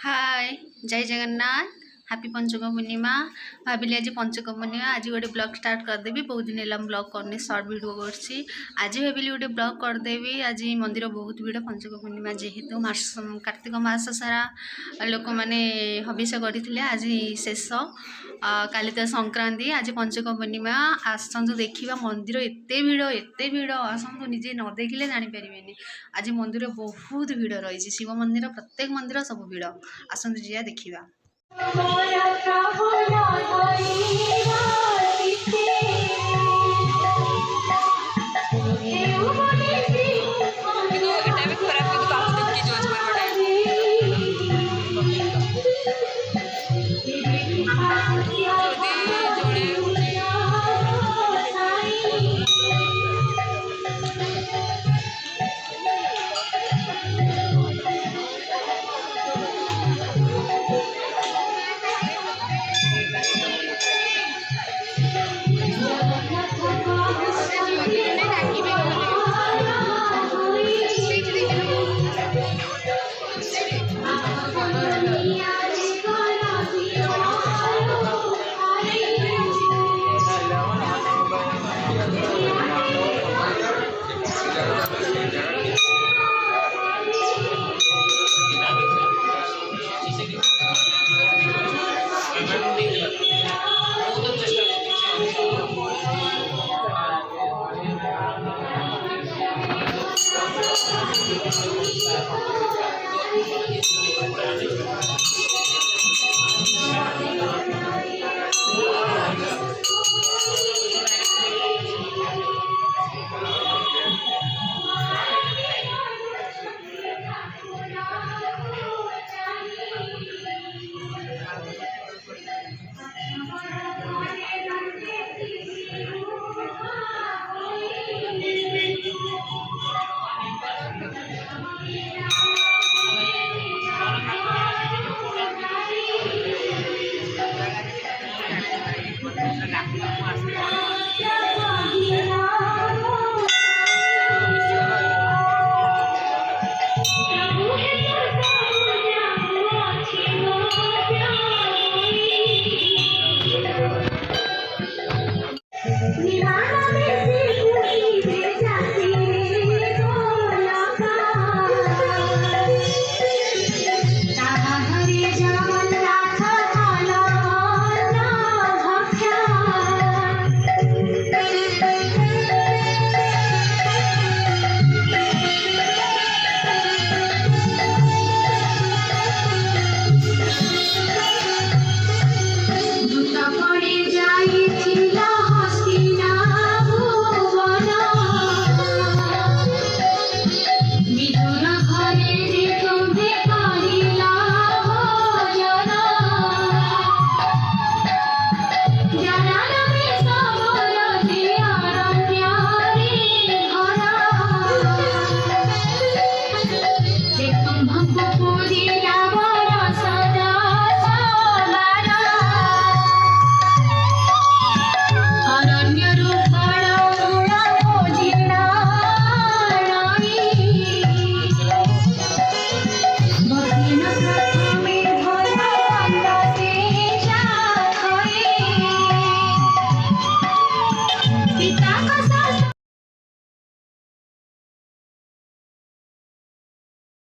हाय जय जगन्नाथ हैप्पी पंचक पूर्णिमा भाविली आज पंचक पूर्णिमा आज गोटे ब्लॉग स्टार्ट करदेवी बहुत दिन है ब्लॉग करनी शॉर्ट वीडियो करছি आज भाविली गोटे ब्लॉग करदेवी आज मंदिर बहुत भीड़ पंचक पूर्णिमा जेहेतु मास कार्तिक मास सारा लोक मैंने हविष करते आज शेष काली तो संक्रांति आज पंचक पूर्णिमा आसतु देखा मंदिर एते भीड़ आसतु निजे न देखिले जानीपारे आज मंदिर बहुत भीड़ रही शिव मंदिर प्रत्येक मंदिर सब भीड़ आसतु जी देखा